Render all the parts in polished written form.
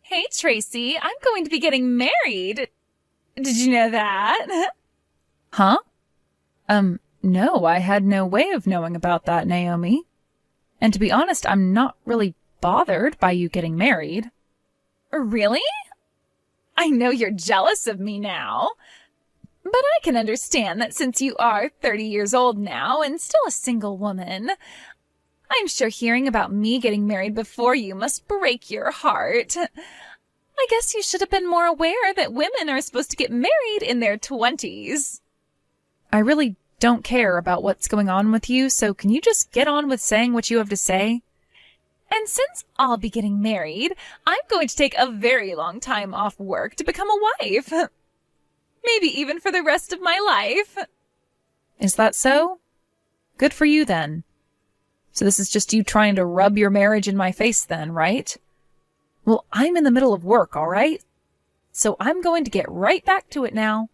Hey, Tracy, I'm going to be getting married. Did you know that? Huh? No, I had no way of knowing about that, Naomi. And to be honest, I'm not really bothered by you getting married. Really? I know you're jealous of me now. But I can understand that since you are 30 years old now and still a single woman, I'm sure hearing about me getting married before you must break your heart. I guess you should have been more aware that women are supposed to get married in their 20s. I really don't care about what's going on with you, so can you just get on with saying what you have to say? And since I'll be getting married, I'm going to take a very long time off work to become a wife. Maybe even for the rest of my life. Is that so? Good for you, then. So this is just you trying to rub your marriage in my face, then, right? Well, I'm in the middle of work, all right? So I'm going to get right back to it now.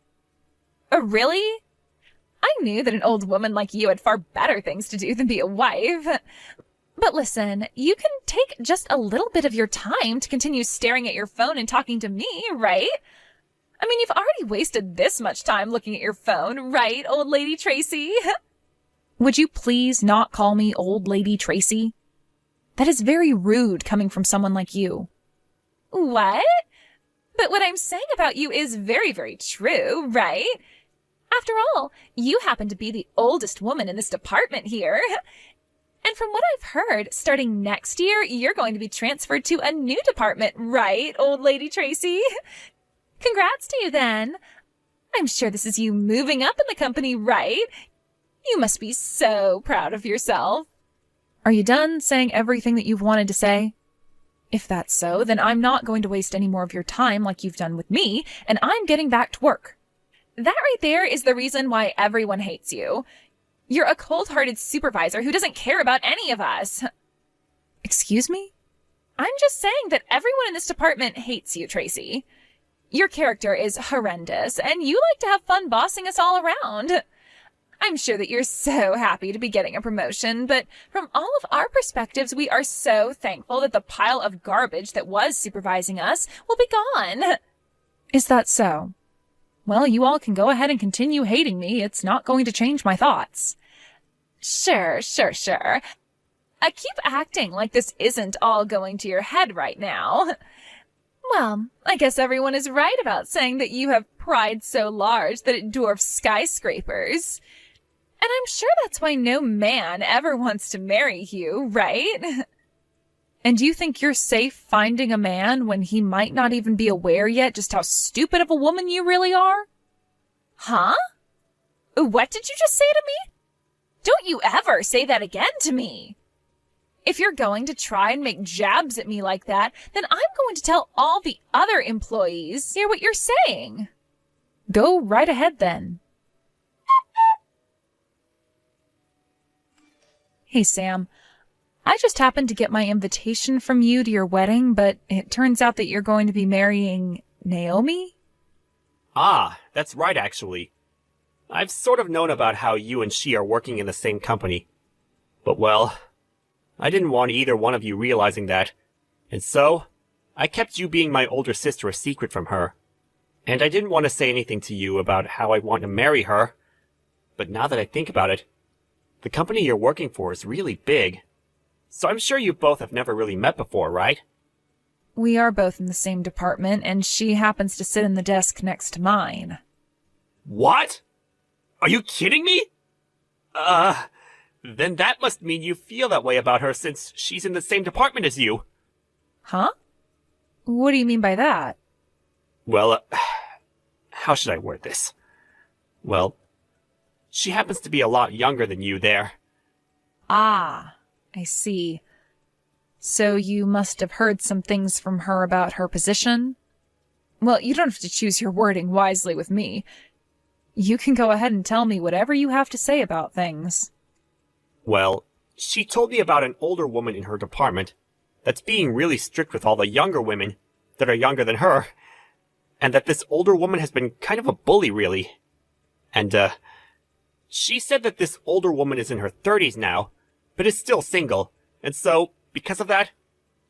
Really? I knew that an old woman like you had far better things to do than be a wife. But listen, you can take just a little bit of your time to continue staring at your phone and talking to me, right? I mean, you've already wasted this much time looking at your phone, right, old lady Tracy? Would you please not call me old lady Tracy? That is very rude coming from someone like you. What? But what I'm saying about you is very, very true, right? After all, you happen to be the oldest woman in this department here. And from what I've heard, starting next year, you're going to be transferred to a new department, right, old lady Tracy? Congrats to you, then. I'm sure this is you moving up in the company, right? You must be so proud of yourself. Are you done saying everything that you've wanted to say? If that's so, then I'm not going to waste any more of your time like you've done with me, and I'm getting back to work. That right there is the reason why everyone hates you. You're a cold-hearted supervisor who doesn't care about any of us. Excuse me? I'm just saying that everyone in this department hates you, Tracy. Your character is horrendous, and you like to have fun bossing us all around. I'm sure that you're so happy to be getting a promotion, but from all of our perspectives, we are so thankful that the pile of garbage that was supervising us will be gone. Is that so? Well, you all can go ahead and continue hating me. It's not going to change my thoughts. Sure. I keep acting like this isn't all going to your head right now. Well, I guess everyone is right about saying that you have pride so large that it dwarfs skyscrapers. And I'm sure that's why no man ever wants to marry you, right? And you think you're safe finding a man when he might not even be aware yet just how stupid of a woman you really are? Huh? What did you just say to me? Don't you ever say that again to me. If you're going to try and make jabs at me like that, then I'm going to tell all the other employees hear what you're saying. Go right ahead then. Hey, Sam. I just happened to get my invitation from you to your wedding, but it turns out that you're going to be marrying Naomi? Ah, that's right, actually. I've sort of known about how you and she are working in the same company. But well, I didn't want either one of you realizing that. And so, I kept you being my older sister a secret from her. And I didn't want to say anything to you about how I want to marry her. But now that I think about it, the company you're working for is really big. So I'm sure you both have never really met before, right? We are both in the same department, and she happens to sit in the desk next to mine. What? Are you kidding me? Then that must mean you feel that way about her since she's in the same department as you. Huh? What do you mean by that? Well, how should I word this? Well, she happens to be a lot younger than you there. Ah, I see. So you must have heard some things from her about her position? Well, you don't have to choose your wording wisely with me. You can go ahead and tell me whatever you have to say about things. Well, she told me about an older woman in her department that's being really strict with all the younger women that are younger than her, and that this older woman has been kind of a bully, really. And, she said that this older woman is in her 30s now, but is still single, and so, because of that,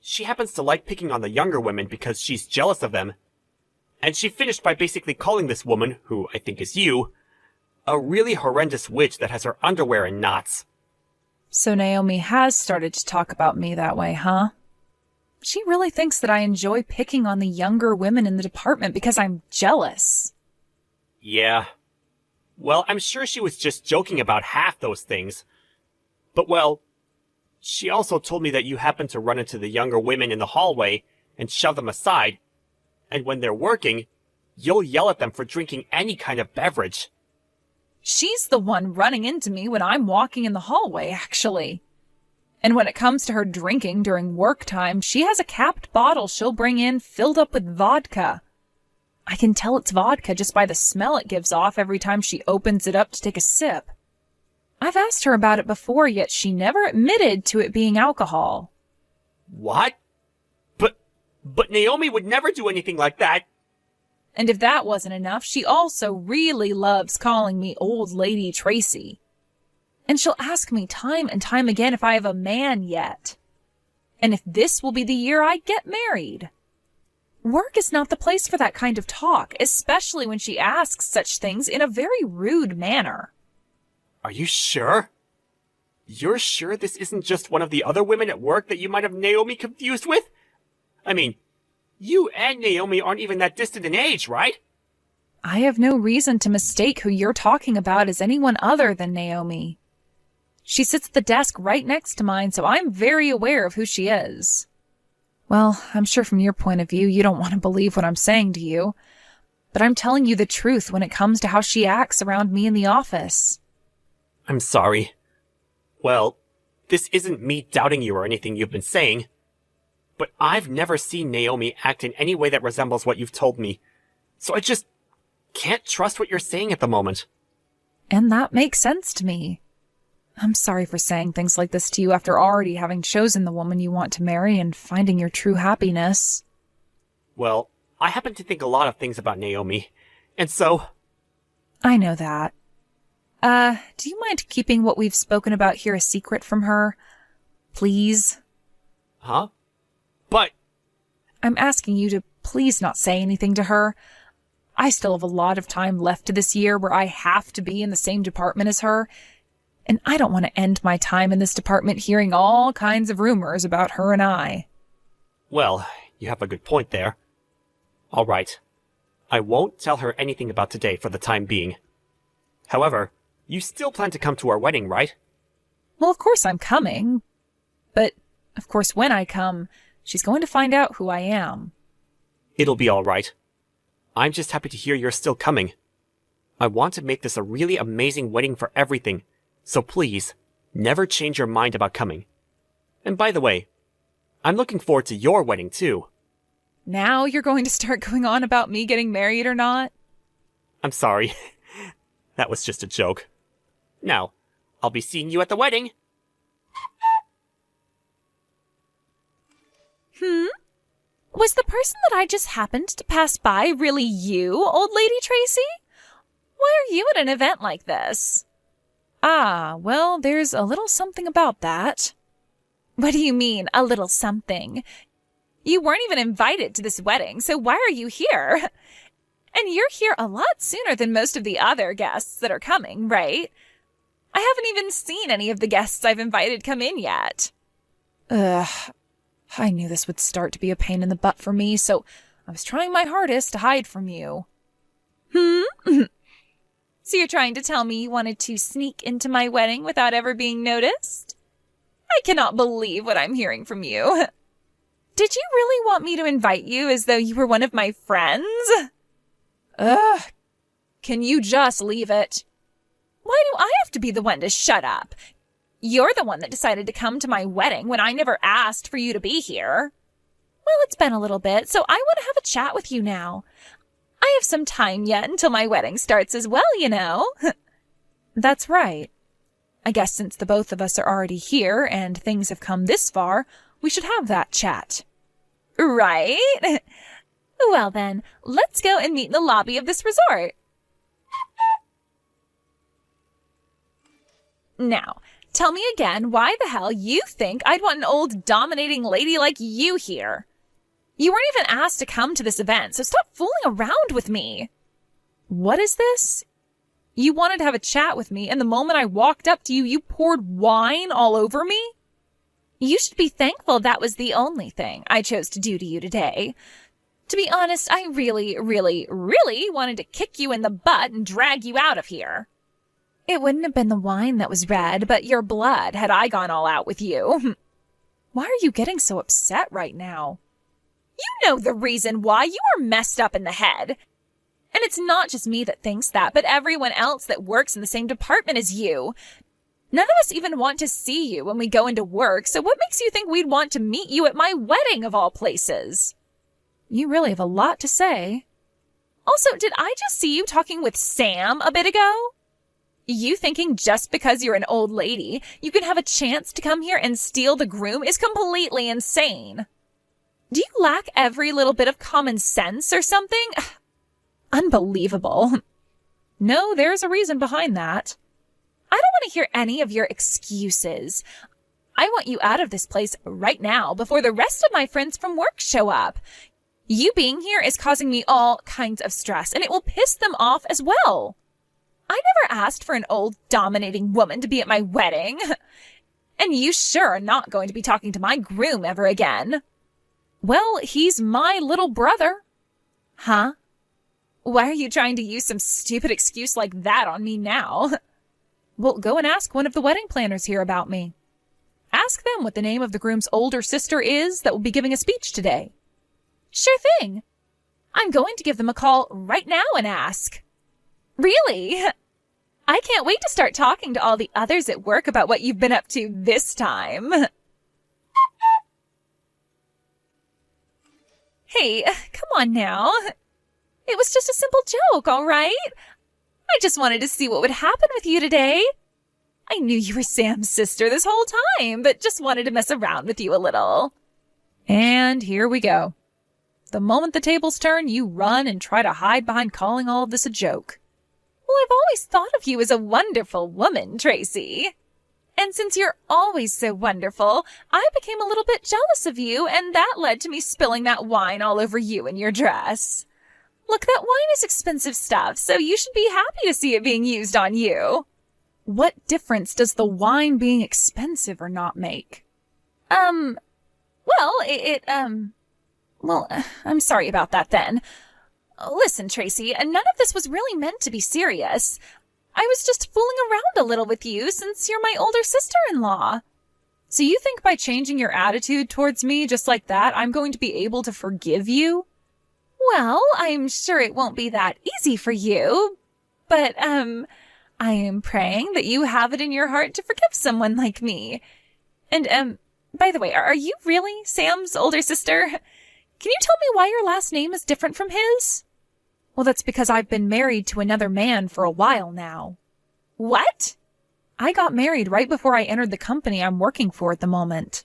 she happens to like picking on the younger women because she's jealous of them. And she finished by basically calling this woman, who I think is you, a really horrendous witch that has her underwear in knots. So Naomi has started to talk about me that way, huh? She really thinks that I enjoy picking on the younger women in the department because I'm jealous. Yeah. Well, I'm sure she was just joking about half those things. But well, she also told me that you happen to run into the younger women in the hallway and shove them aside, and when they're working, you'll yell at them for drinking any kind of beverage. She's the one running into me when I'm walking in the hallway, actually. And when it comes to her drinking during work time, she has a capped bottle she'll bring in filled up with vodka. I can tell it's vodka just by the smell it gives off every time she opens it up to take a sip. I've asked her about it before, yet she never admitted to it being alcohol. What? But Naomi would never do anything like that. And if that wasn't enough, she also really loves calling me Old Lady Tracy. And she'll ask me time and time again if I have a man yet. And if this will be the year I get married. Work is not the place for that kind of talk, especially when she asks such things in a very rude manner. Are you sure? You're sure this isn't just one of the other women at work that you might have Naomi confused with? I mean, you and Naomi aren't even that distant in age, right? I have no reason to mistake who you're talking about as anyone other than Naomi. She sits at the desk right next to mine, so I'm very aware of who she is. Well, I'm sure from your point of view, you don't want to believe what I'm saying to you, but I'm telling you the truth when it comes to how she acts around me in the office. I'm sorry. Well, this isn't me doubting you or anything you've been saying, but I've never seen Naomi act in any way that resembles what you've told me, so I just can't trust what you're saying at the moment. And that makes sense to me. I'm sorry for saying things like this to you after already having chosen the woman you want to marry and finding your true happiness. Well, I happen to think a lot of things about Naomi, and so... I know that. Do you mind keeping what we've spoken about here a secret from her? Please? Huh? But... I'm asking you to please not say anything to her. I still have a lot of time left to this year where I have to be in the same department as her, and I don't want to end my time in this department hearing all kinds of rumors about her and I. Well, you have a good point there. All right. I won't tell her anything about today for the time being. However, you still plan to come to our wedding, right? Well, of course I'm coming. But, of course, when I come, she's going to find out who I am. It'll be all right. I'm just happy to hear you're still coming. I want to make this a really amazing wedding for everything, so please, never change your mind about coming. And by the way, I'm looking forward to your wedding too. Now you're going to start going on about me getting married or not? I'm sorry. That was just a joke. Now, I'll be seeing you at the wedding. Was the person that I just happened to pass by really you, Old Lady Tracy? Why are you at an event like this? Ah, well, there's a little something about that. What do you mean, a little something? You weren't even invited to this wedding, so why are you here? And you're here a lot sooner than most of the other guests that are coming, right? I haven't even seen any of the guests I've invited come in yet. Ugh, I knew this would start to be a pain in the butt for me, so I was trying my hardest to hide from you. So you're trying to tell me you wanted to sneak into my wedding without ever being noticed? I cannot believe what I'm hearing from you. Did you really want me to invite you as though you were one of my friends? Ugh, can you just leave it? Why do I have to be the one to shut up? You're the one that decided to come to my wedding when I never asked for you to be here. Well, it's been a little bit, so I want to have a chat with you now. I have some time yet until my wedding starts as well, you know. That's right. I guess since the both of us are already here and things have come this far, we should have that chat. Right? Well then, let's go and meet in the lobby of this resort. Now, Tell me again why the hell you think I'd want an old dominating lady like you here. You weren't even asked to come to this event, so stop fooling around with me. What is this? You wanted to have a chat with me, and the moment I walked up to you, you poured wine all over me? You should be thankful that was the only thing I chose to do to you today. To be honest, I really, really, really wanted to kick you in the butt and drag you out of here. It wouldn't have been the wine that was red, but your blood had I gone all out with you. Why are you getting so upset right now? You know the reason why. You are messed up in the head. And it's not just me that thinks that, but everyone else that works in the same department as you. None of us even want to see you when we go into work, so what makes you think we'd want to meet you at my wedding of all places? You really have a lot to say. Also, did I just see you talking with Sam a bit ago? You thinking just because you're an old lady, you can have a chance to come here and steal the groom is completely insane. Do you lack every little bit of common sense or something? Unbelievable. No, there's a reason behind that. I don't want to hear any of your excuses. I want you out of this place right now before the rest of my friends from work show up. You being here is causing me all kinds of stress, and it will piss them off as well. I never asked for an old dominating woman to be at my wedding. And you sure are not going to be talking to my groom ever again. Well, he's my little brother. Huh? Why are you trying to use some stupid excuse like that on me now? Well, go and ask one of the wedding planners here about me. Ask them what the name of the groom's older sister is that will be giving a speech today. Sure thing. I'm going to give them a call right now and ask. Really? I can't wait to start talking to all the others at work about what you've been up to this time. Hey, come on now. It was just a simple joke, all right? I just wanted to see what would happen with you today. I knew you were Sam's sister this whole time, but just wanted to mess around with you a little. And here we go. The moment the tables turn, you run and try to hide behind calling all of this a joke. Well, I've always thought of you as a wonderful woman, Tracy. And since you're always so wonderful, I became a little bit jealous of you, and that led to me spilling that wine all over you and your dress. Look, that wine is expensive stuff, so you should be happy to see it being used on you. What difference does the wine being expensive or not make? Well, I'm sorry about that then. Listen, Tracy, none of this was really meant to be serious. I was just fooling around a little with you since you're my older sister-in-law. So you think by changing your attitude towards me just like that, I'm going to be able to forgive you? Well, I'm sure it won't be that easy for you, but, I am praying that you have it in your heart to forgive someone like me. And, by the way, are you really Sam's older sister? Can you tell me why your last name is different from his? Well, that's because I've been married to another man for a while now. What? I got married right before I entered the company I'm working for at the moment.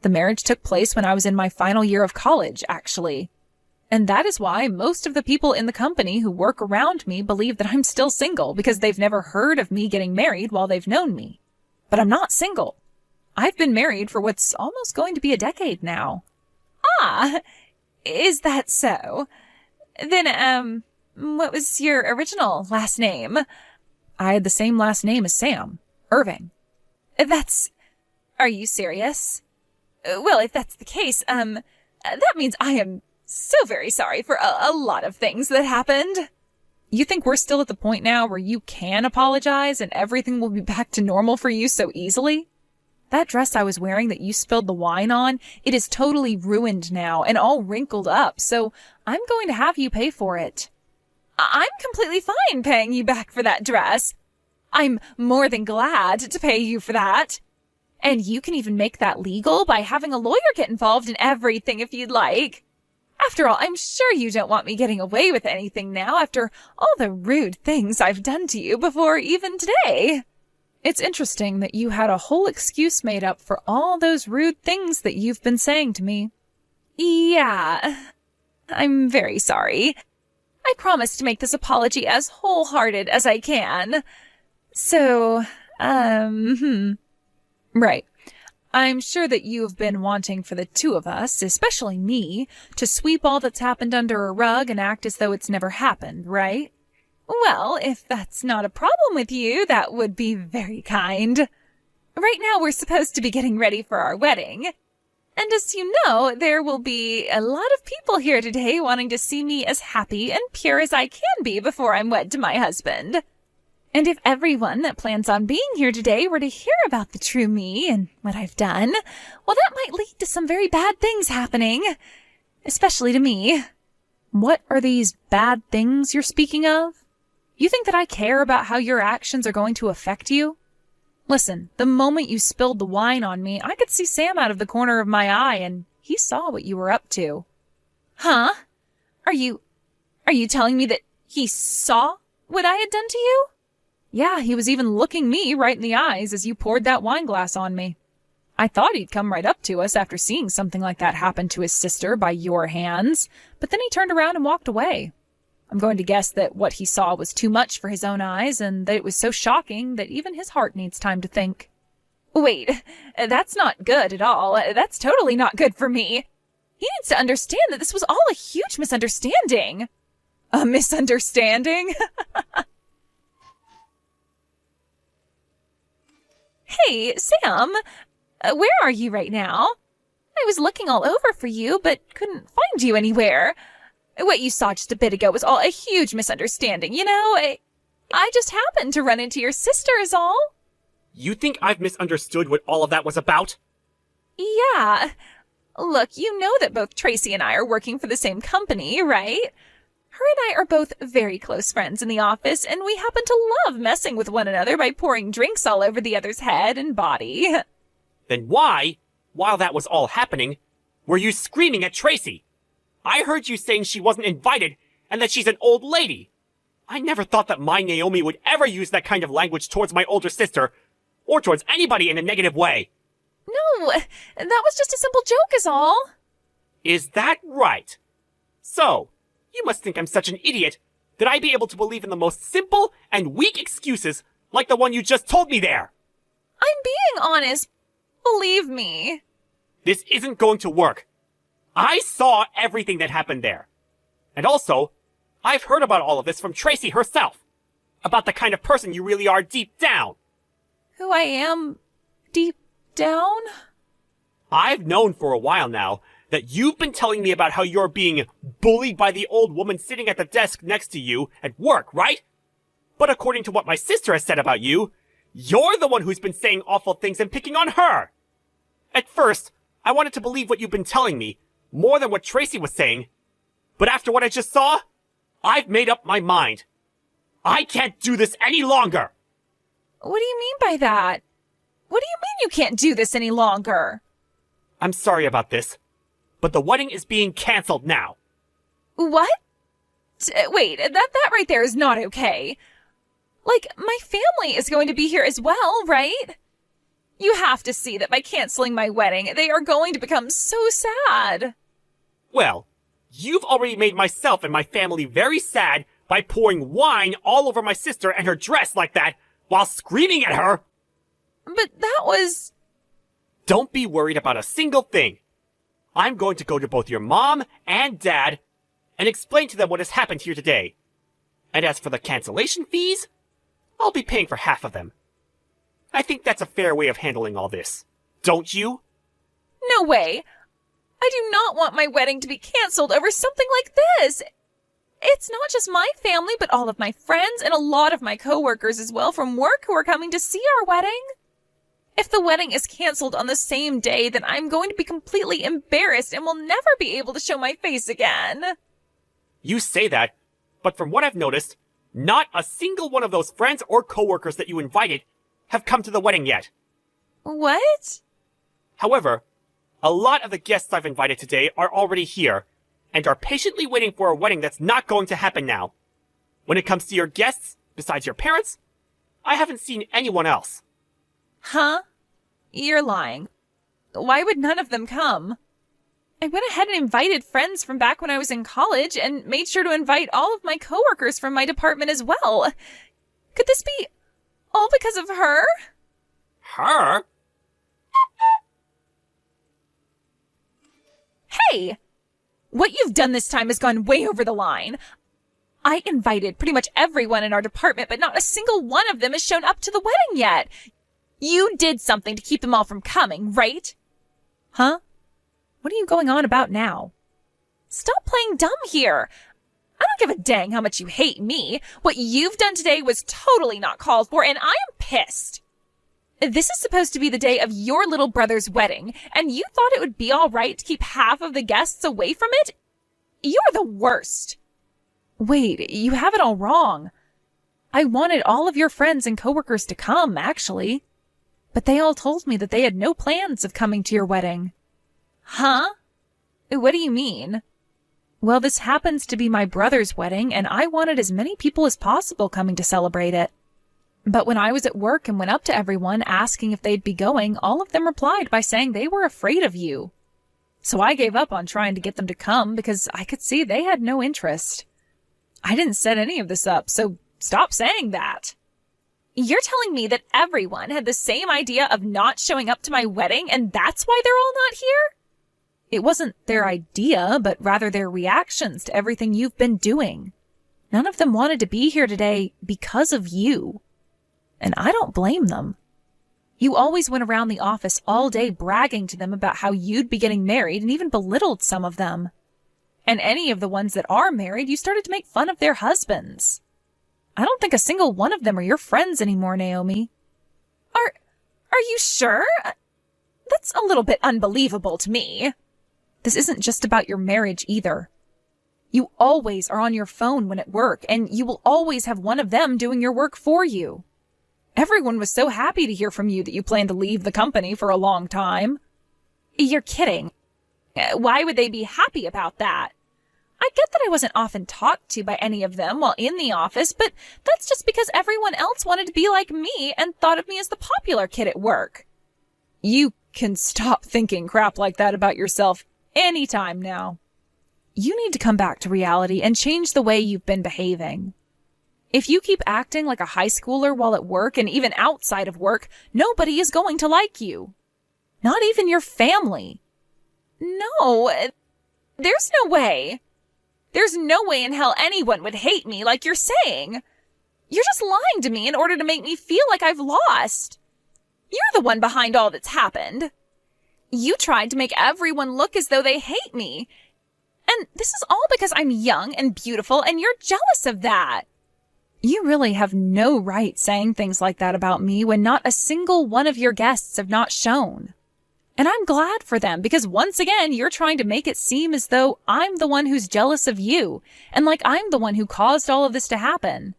The marriage took place when I was in my final year of college, actually. And that is why most of the people in the company who work around me believe that I'm still single because they've never heard of me getting married while they've known me. But I'm not single. I've been married for what's almost going to be a decade now. Ah, is that so? Then, what was your original last name? I had the same last name as Sam, Irving. Are you serious? Well, if that's the case, that means I am so very sorry for a lot of things that happened. You think we're still at the point now where you can apologize and everything will be back to normal for you so easily? That dress I was wearing that you spilled the wine on, it is totally ruined now and all wrinkled up, so I'm going to have you pay for it. I'm completely fine paying you back for that dress. I'm more than glad to pay you for that. And you can even make that legal by having a lawyer get involved in everything if you'd like. After all, I'm sure you don't want me getting away with anything now after all the rude things I've done to you before even today. It's interesting that you had a whole excuse made up for all those rude things that you've been saying to me. Yeah, I'm very sorry. I promise to make this apology as wholehearted as I can. So, Right. I'm sure that you have been wanting for the two of us, especially me, to sweep all that's happened under a rug and act as though it's never happened, right? Well, if that's not a problem with you, that would be very kind. Right now we're supposed to be getting ready for our wedding. And as you know, there will be a lot of people here today wanting to see me as happy and pure as I can be before I'm wed to my husband. And if everyone that plans on being here today were to hear about the true me and what I've done, well, that might lead to some very bad things happening. Especially to me. What are these bad things you're speaking of? You think that I care about how your actions are going to affect you? Listen, the moment you spilled the wine on me, I could see Sam out of the corner of my eye, and he saw what you were up to. Huh? Are you telling me that he saw what I had done to you? Yeah, he was even looking me right in the eyes as you poured that wine glass on me. I thought he'd come right up to us after seeing something like that happen to his sister by your hands, but then he turned around and walked away. I'm going to guess that what he saw was too much for his own eyes, and that it was so shocking that even his heart needs time to think. Wait, that's not good at all. That's totally not good for me. He needs to understand that this was all a huge misunderstanding. A misunderstanding? Hey, Sam, where are you right now? I was looking all over for you, but couldn't find you anywhere. What you saw just a bit ago was all a huge misunderstanding, you know? I just happened to run into your sister is all. You think I've misunderstood what all of that was about? Yeah. Look, you know that both Tracy and I are working for the same company, right? Her and I are both very close friends in the office, and we happen to love messing with one another by pouring drinks all over the other's head and body. Then why, while that was all happening, were you screaming at Tracy? I heard you saying she wasn't invited and that she's an old lady. I never thought that my Naomi would ever use that kind of language towards my older sister, or towards anybody in a negative way. No, that was just a simple joke is all. Is that right? So, you must think I'm such an idiot that I'd be able to believe in the most simple and weak excuses like the one you just told me there. I'm being honest. Believe me. This isn't going to work. I saw everything that happened there. And also, I've heard about all of this from Tracy herself. About the kind of person you really are deep down. Who I am deep down? I've known for a while now that you've been telling me about how you're being bullied by the old woman sitting at the desk next to you at work, right? But according to what my sister has said about you, you're the one who's been saying awful things and picking on her. At first, I wanted to believe what you've been telling me, more than what Tracy was saying. But after what I just saw, I've made up my mind. I can't do this any longer. What do you mean by that? What do you mean you can't do this any longer? I'm sorry about this, but the wedding is being canceled now. What? Wait, that right there is not okay. Like, my family is going to be here as well, right? You have to see that by canceling my wedding, they are going to become so sad. Well, you've already made myself and my family very sad by pouring wine all over my sister and her dress like that while screaming at her. But that was... Don't be worried about a single thing. I'm going to go to both your mom and dad and explain to them what has happened here today. And as for the cancellation fees, I'll be paying for half of them. I think that's a fair way of handling all this. Don't you? No way. I do not want my wedding to be canceled over something like this. It's not just my family, but all of my friends and a lot of my coworkers as well from work who are coming to see our wedding. If the wedding is canceled on the same day, then I'm going to be completely embarrassed and will never be able to show my face again. You say that, but from what I've noticed, not a single one of those friends or coworkers that you invited have come to the wedding yet. What? However, a lot of the guests I've invited today are already here and are patiently waiting for a wedding that's not going to happen now. When it comes to your guests, besides your parents, I haven't seen anyone else. Huh? You're lying. Why would none of them come? I went ahead and invited friends from back when I was in college and made sure to invite all of my coworkers from my department as well. Could this be all because of her? Her? Hey! What you've done this time has gone way over the line. I invited pretty much everyone in our department, but not a single one of them has shown up to the wedding yet. You did something to keep them all from coming, right? Huh? What are you going on about now? Stop playing dumb here. I don't give a dang how much you hate me. What you've done today was totally not called for, and I am pissed. This is supposed to be the day of your little brother's wedding, and you thought it would be all right to keep half of the guests away from it? You're the worst. Wait, you have it all wrong. I wanted all of your friends and coworkers to come, actually. But they all told me that they had no plans of coming to your wedding. Huh? What do you mean? Well, this happens to be my brother's wedding, and I wanted as many people as possible coming to celebrate it. But when I was at work and went up to everyone asking if they'd be going, all of them replied by saying they were afraid of you. So I gave up on trying to get them to come because I could see they had no interest. I didn't set any of this up, so stop saying that. You're telling me that everyone had the same idea of not showing up to my wedding, and that's why they're all not here? It wasn't their idea, but rather their reactions to everything you've been doing. None of them wanted to be here today because of you. And I don't blame them. You always went around the office all day bragging to them about how you'd be getting married and even belittled some of them. And any of the ones that are married, you started to make fun of their husbands. I don't think a single one of them are your friends anymore, Naomi. Are you sure? That's a little bit unbelievable to me. This isn't just about your marriage either. You always are on your phone when at work, and you will always have one of them doing your work for you. Everyone was so happy to hear from you that you plan to leave the company for a long time. You're kidding. Why would they be happy about that? I get that I wasn't often talked to by any of them while in the office, but that's just because everyone else wanted to be like me and thought of me as the popular kid at work. You can stop thinking crap like that about yourself anytime now. You need to come back to reality and change the way you've been behaving. If you keep acting like a high schooler while at work and even outside of work, nobody is going to like you. Not even your family. No, there's no way. There's no way in hell anyone would hate me like you're saying. You're just lying to me in order to make me feel like I've lost. You're the one behind all that's happened. You tried to make everyone look as though they hate me. And this is all because I'm young and beautiful and you're jealous of that. You really have no right saying things like that about me when not a single one of your guests have not shown. And I'm glad for them because once again, you're trying to make it seem as though I'm the one who's jealous of you and like I'm the one who caused all of this to happen.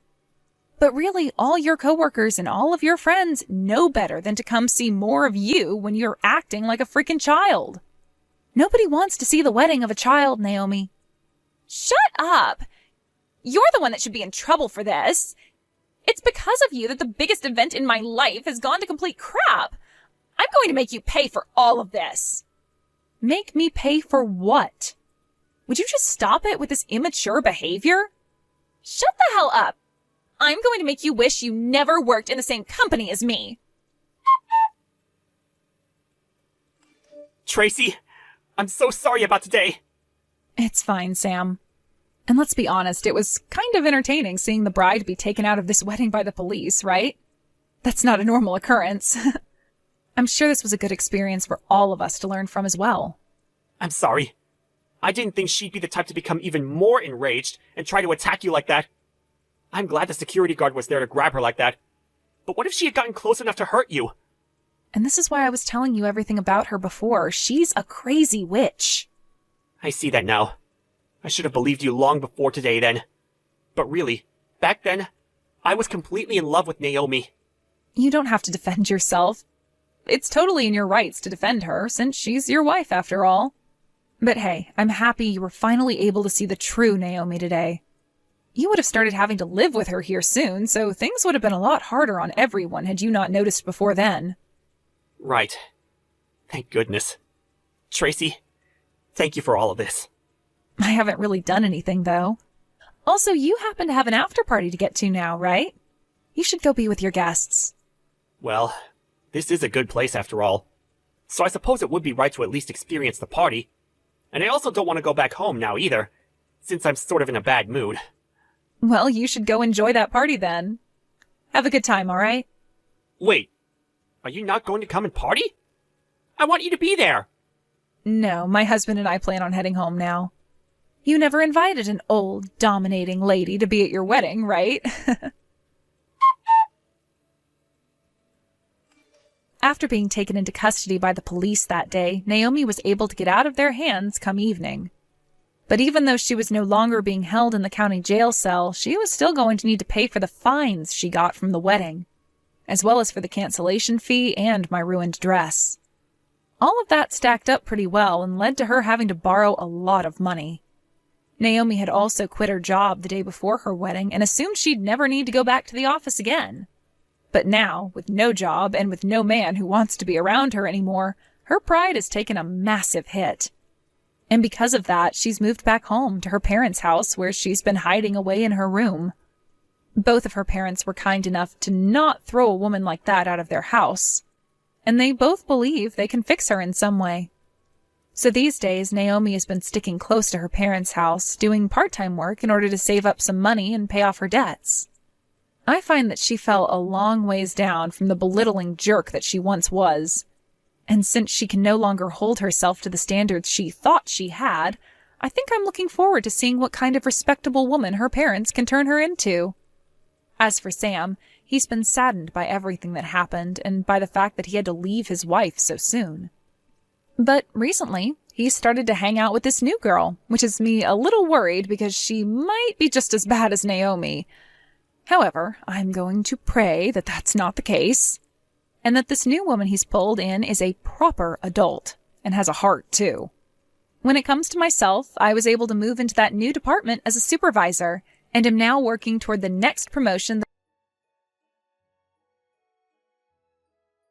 But really, all your coworkers and all of your friends know better than to come see more of you when you're acting like a freaking child. Nobody wants to see the wedding of a child, Naomi. Shut up! You're the one that should be in trouble for this. It's because of you that the biggest event in my life has gone to complete crap. I'm going to make you pay for all of this. Make me pay for what? Would you just stop it with this immature behavior? Shut the hell up. I'm going to make you wish you never worked in the same company as me. Tracy, I'm so sorry about today. It's fine, Sam. And let's be honest, it was kind of entertaining seeing the bride be taken out of this wedding by the police, right? That's not a normal occurrence. I'm sure this was a good experience for all of us to learn from as well. I'm sorry. I didn't think she'd be the type to become even more enraged and try to attack you like that. I'm glad the security guard was there to grab her like that. But what if she had gotten close enough to hurt you? And this is why I was telling you everything about her before. She's a crazy witch. I see that now. I should have believed you long before today then. But really, back then, I was completely in love with Naomi. You don't have to defend yourself. It's totally in your rights to defend her, since she's your wife after all. But hey, I'm happy you were finally able to see the true Naomi today. You would have started having to live with her here soon, so things would have been a lot harder on everyone had you not noticed before then. Right. Thank goodness. Tracy, thank you for all of this. I haven't really done anything, though. Also, you happen to have an after party to get to now, right? You should go be with your guests. Well, this is a good place after all. So I suppose it would be right to at least experience the party. And I also don't want to go back home now either, since I'm sort of in a bad mood. Well, you should go enjoy that party then. Have a good time, all right? Wait, are you not going to come and party? I want you to be there! No, my husband and I plan on heading home now. You never invited an old, dominating lady to be at your wedding, right? After being taken into custody by the police that day, Naomi was able to get out of their hands come evening. But even though she was no longer being held in the county jail cell, she was still going to need to pay for the fines she got from the wedding, as well as for the cancellation fee and my ruined dress. All of that stacked up pretty well and led to her having to borrow a lot of money. Naomi had also quit her job the day before her wedding and assumed she'd never need to go back to the office again. But now, with no job and with no man who wants to be around her anymore, her pride has taken a massive hit. And because of that, she's moved back home to her parents' house where she's been hiding away in her room. Both of her parents were kind enough to not throw a woman like that out of their house, and they both believe they can fix her in some way. So these days, Naomi has been sticking close to her parents' house, doing part-time work in order to save up some money and pay off her debts. I find that she fell a long ways down from the belittling jerk that she once was. And since she can no longer hold herself to the standards she thought she had, I think I'm looking forward to seeing what kind of respectable woman her parents can turn her into. As for Sam, he's been saddened by everything that happened and by the fact that he had to leave his wife so soon. But recently, he's started to hang out with this new girl, which has me a little worried because she might be just as bad as Naomi. However, I'm going to pray that that's not the case, and that this new woman he's pulled in is a proper adult, and has a heart too. When it comes to myself, I was able to move into that new department as a supervisor, and am now working toward the next promotion